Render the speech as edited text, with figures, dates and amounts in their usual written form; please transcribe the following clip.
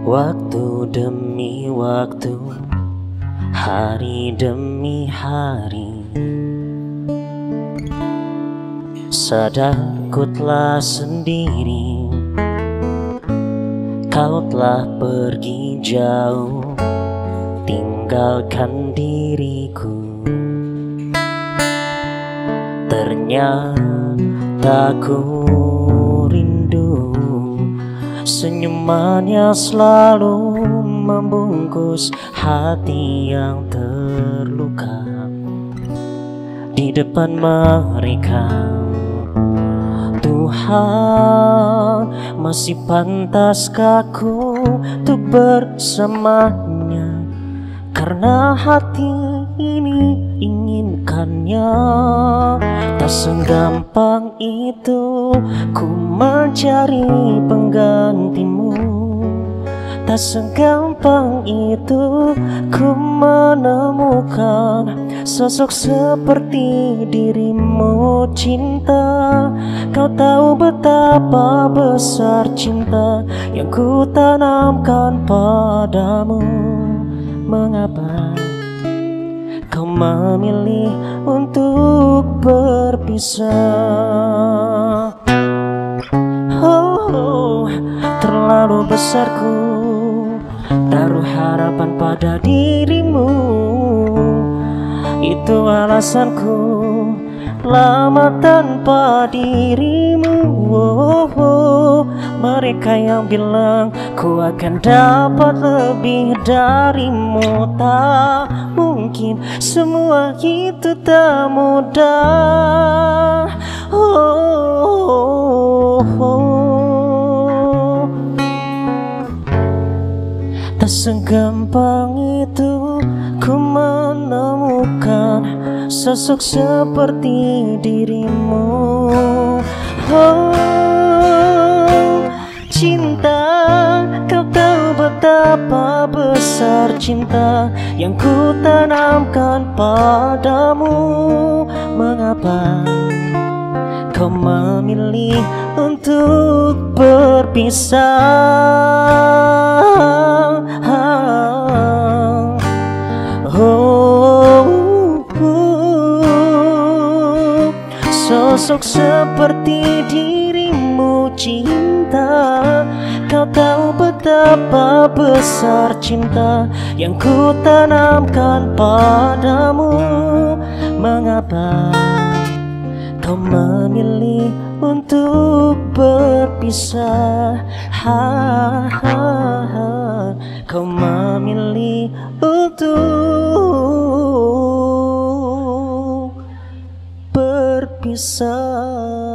Waktu demi waktu, hari demi hari, sadar ku telah sendiri. Kau telah pergi jauh, tinggalkan diriku. Ternyata ku rindu senyumannya selalu membungkus hati yang terluka. Di depan mereka, Tuhan, masih pantaskah ku untuk bersamanya? Karena hati ini inginkannya. Tak segampang itu ku mencari penggantimu. Tak segampang itu ku menemukan sosok seperti dirimu, cinta. Kau tahu betapa besar cinta yang ku tanamkan padamu. Mengapa kau memilih untuk berpisah? Oh, terlalu besar ku taruh harapan pada dirimu. Itu alasanku lama tanpa dirimu. Mereka yang bilang ku akan dapat lebih darimu, tak mungkin, semua itu tak mudah. Tak segampang itu ku menemukan sosok seperti dirimu. Cinta, kau tahu betapa besar cinta yang ku tanamkan padamu. Mengapa kau memilih untuk berpisah? Sosok seperti dirimu, cinta. Kau tahu betapa besar cinta yang ku tanamkan padamu. Mengapa kau memilih untuk berpisah? Kau memilih untuk berpisah.